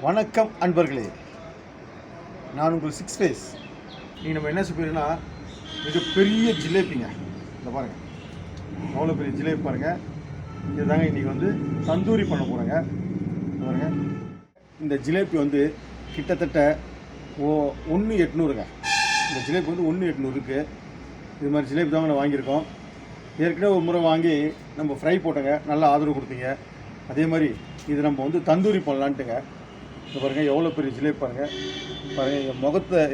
வணக்கம் அன்பர்களே, நான் உங்கள் 6 ஃபேஸ். நீங்கள் நம்ம என்ன சொல்லிடுன்னா மிகப்பெரிய ஜிலேபிங்க. இந்த பாருங்கள், அவ்வளோ பெரிய ஜிலேபி பாருங்கள். இதுதாங்க இன்றைக்கி தந்தூரி பண்ண போகிறேங்க. பாருங்கள், இந்த ஜிலேபி கிட்டத்தட்ட 1,800ங்க. இந்த ஜிலேபி 1,800 இருக்குது. இது மாதிரி ஜிலேபி தாங்க நான் வாங்கியிருக்கோம். ஏற்கனவே ஒரு முறை வாங்கி நம்ம ஃப்ரை போட்டோங்க, நல்லா ஆதரவு கொடுத்தீங்க. அதே மாதிரி இது நம்ம தந்தூரி பண்ணலான்ட்டுங்க. இது பாருங்கள், எவ்வளோ பெரிய ஜிலேபி பாருங்கள்.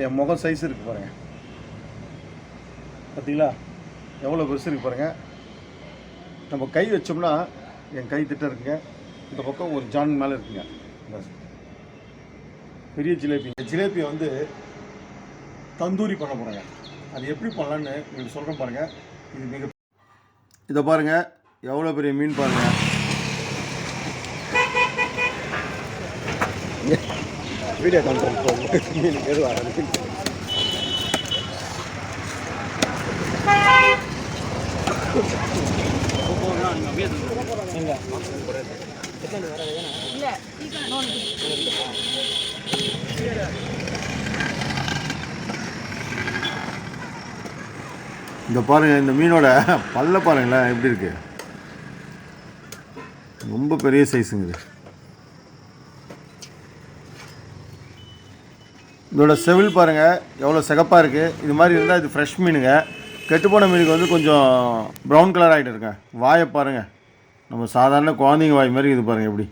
என் முகம் சைஸ் இருக்குது பாருங்கள். பார்த்தீங்களா எவ்வளோ பெருசு இருக்குது பாருங்கள். நம்ம கை வச்சோம்னா என் கை திட்டம் இருக்குங்க. இந்த பக்கம் ஒரு ஜான் மேலே இருக்குங்க. பெரிய ஜிலேபி. இந்த ஜிலேபியை தந்தூரி பண்ண போகிறேங்க. அது எப்படி பண்ணலான்னு உங்களுக்கு சொல்கிறேன் பாருங்கள். இது இதை பாருங்கள், எவ்வளோ பெரிய மீன் பாருங்கள். வீடியோ கண்ட்ரோல் போகும் மீன் எதுவாக இந்த பாருங்கள், இந்த மீனோட பல்ல பாருங்களேன் எப்படி இருக்கு. ரொம்ப பெரிய சைஸுங்க. இதோட செவில் பாருங்கள் எவ்வளோ சிகப்பாக இருக்குது. இது மாதிரி இருந்தால் இது ஃப்ரெஷ் மீனுங்க. கெட்டுப்போன மீனுக்கு கொஞ்சம் ப்ரௌன் கலர் ஆகிட்டு இருங்க. வாயை பாருங்கள், நம்ம சாதாரண குழந்தைங்க வாய் மாதிரி இது பாருங்கள் எப்படி.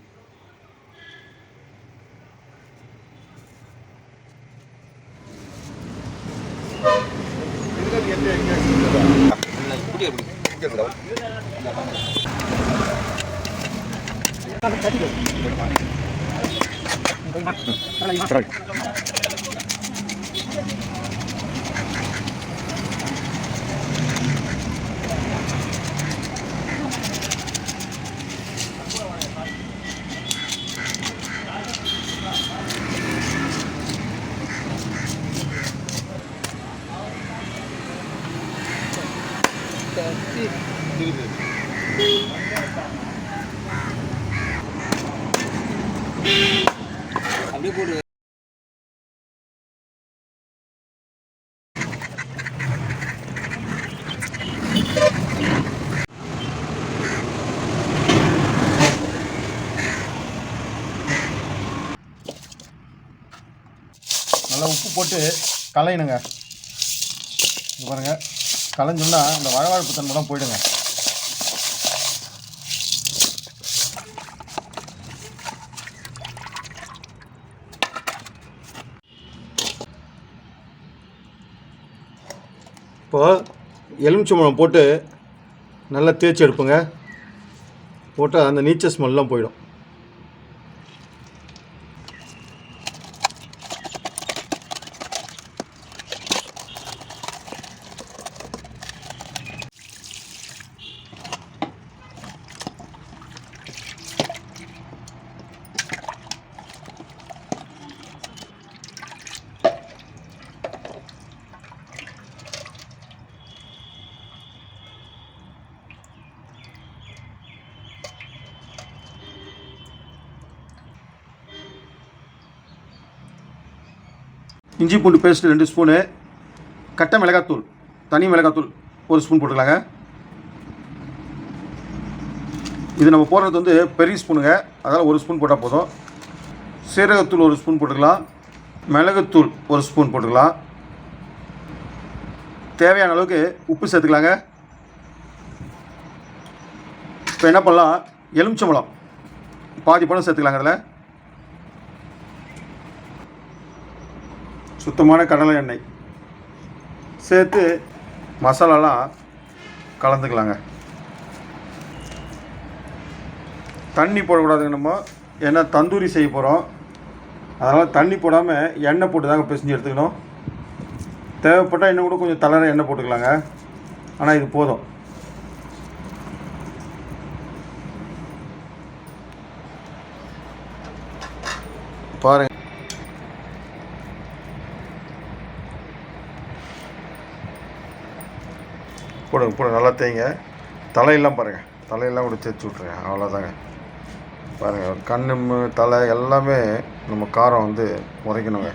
அப்படியே போடு. நல்லா உப்பு போட்டு கலையணுங்க. இது பாருங்கள், கலைஞ்சோம்னா இந்த வழவழப்பு தன்மைலாம் போயிடுங்க. இப்போது எலுமிச்சம்பழம் போட்டு நல்லா தேய்ச்சி எடுப்புங்க. போட்டால் அந்த நீச்ச ஸ்மெல்லாம் போயிடும். இஞ்சி பூண்டு பேஸ்ட்டு 2 ஸ்பூனு, கட்டை மிளகாத்தூள், தனி மிளகாத்தூள் 1 ஸ்பூன் போட்டுக்கலாங்க. இது நம்ம போடுறது பெரிய ஸ்பூனுங்க, அதனால் 1 ஸ்பூன் போட்டால் போதும். சீரகத்தூள் 1 ஸ்பூன் போட்டுக்கலாம். மிளகுத்தூள் 1 ஸ்பூன் போட்டுக்கலாம். தேவையான அளவுக்கு உப்பு சேர்த்துக்கலாங்க. இப்போ என்ன பண்ணலாம், எலுமிச்சம்பழம் பாதி பழம் சேர்த்துக்கலாங்க. அதில் சுத்தமான கடலை எண்ணெய் சேர்த்து மசாலாலாம் கலந்துக்கலாங்க. தண்ணி போடக்கூடாதுங்க நம்ம, ஏன்னா தந்தூரி செய்ய போகிறோம். அதனால் தண்ணி போடாமல் எண்ணெய் போட்டு தாங்க பிசைஞ்சு எடுத்துக்கணும். தேவைப்பட்டால் இன்னும் கூட கொஞ்சம் தளர எண்ணெய் போட்டுக்கலாங்க, ஆனால் இது போதும். பாருங்கள், போடுங்க நல்லா தேய்ங்க. தலையெல்லாம் பாருங்கள், தலையெல்லாம் கூட தேய்ச்சி விட்ருங்க. அவ்வளோதாங்க. பாருங்கள், கண்ணு தலை எல்லாமே நம்ம காரம் வந்து உரைக்கணுங்க.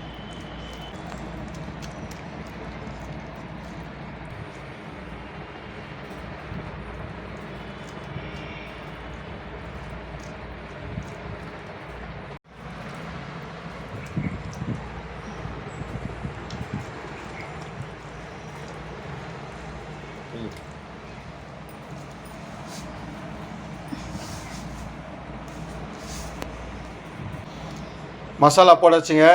மசாலா போடாச்சுங்க.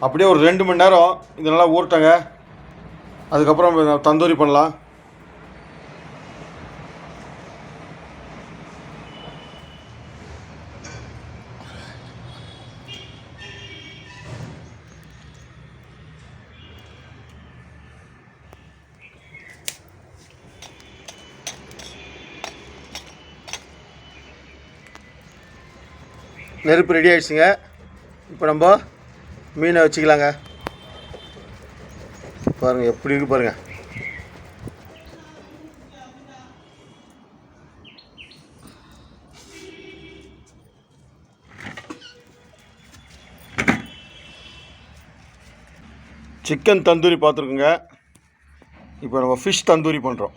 அப்படியே ஒரு 2 மணி நேரம் இது நல்லா ஊறட்டங்க. அதுக்கப்புறம் தந்தூரி பண்ணலாம். நெருப்பு ரெடி ஆகிடுச்சுங்க. இப்போ நம்ம மீனை வச்சுக்கலாங்க. பாருங்கள் எப்படி இருக்கு பாருங்கள். சிக்கன் தந்தூரி பார்த்துருக்குங்க. இப்போ நம்ம ஃபிஷ் தந்தூரி பண்ணுறோம்.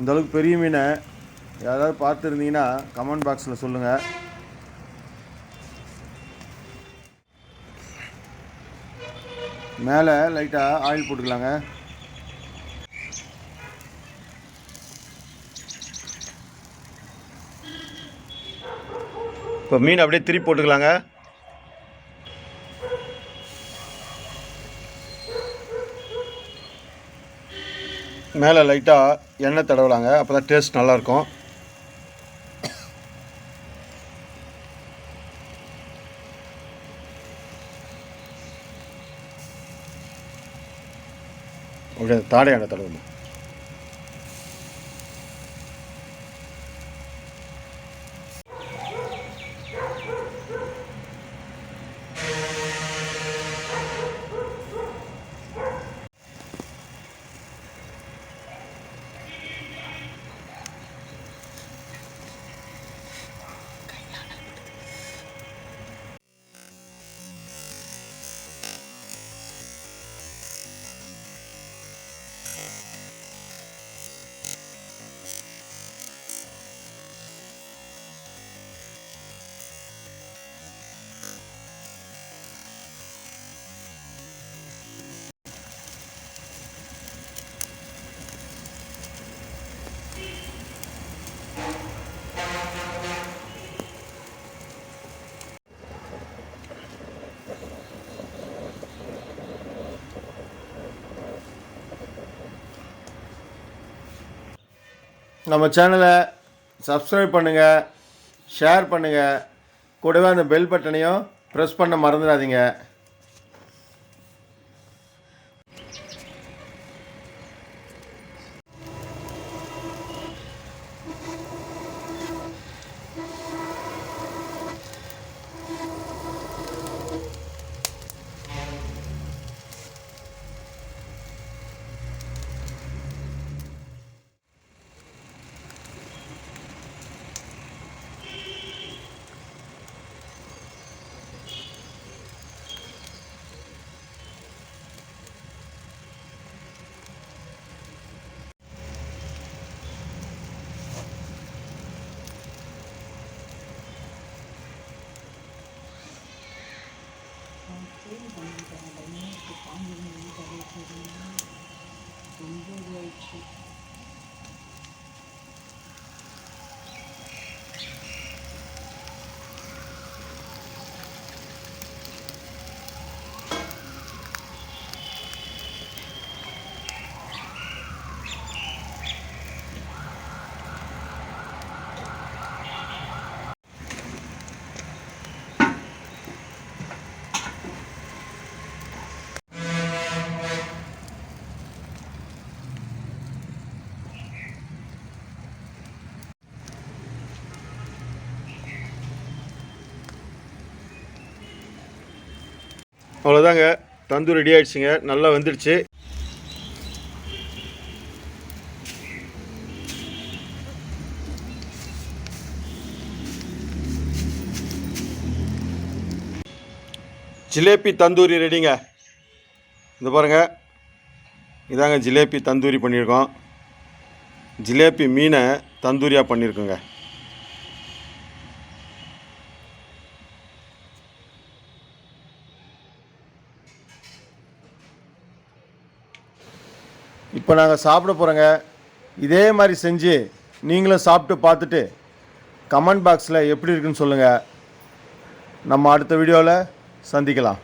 இந்தளவுக்கு பெரிய மீனை யாராவது பார்த்துருந்தீங்கன்னா கமெண்ட் பாக்ஸில் சொல்லுங்கள். மேலே லைட்டாக ஆயில் போட்டுக்கலாங்க. இப்போ மீன் அப்படியே திருப்பி போட்டுக்கலாங்க. மேலே லைட்டாக எண்ணெய் தடவலாங்க. அப்போ தான் டேஸ்ட் நல்லாயிருக்கும். ஓகே, தாடை எண்ணெய் தடவணும். நம்ம சேனலை சப்ஸ்கிரைப் பண்ணுங்கள், ஷேர் பண்ணுங்கள், கூடவே அந்த பெல் பட்டனையும் ப்ரெஸ் பண்ண மறந்துடாதீங்க. அவ்வளோதாங்க, தந்தூரி ரெடி ஆகிடுச்சிங்க, நல்லா வெந்துடுச்சு. ஜிலேபி தந்தூரி ரெடிங்க. இந்த பாருங்கள், இதாங்க ஜிலேபி தந்தூரி பண்ணியிருக்கோம். ஜிலேபி மீனை தந்தூரியாக பண்ணியிருக்கோங்க. இப்போ நாங்கள் சாப்பிட போகிறோங்க. இதே மாதிரி செஞ்சு நீங்களும் சாப்பிட்டு பார்த்துட்டு கமெண்ட் பாக்ஸில் எப்படி இருக்குன்னு சொல்லுங்கள். நம்ம அடுத்த வீடியோவில் சந்திக்கலாம்.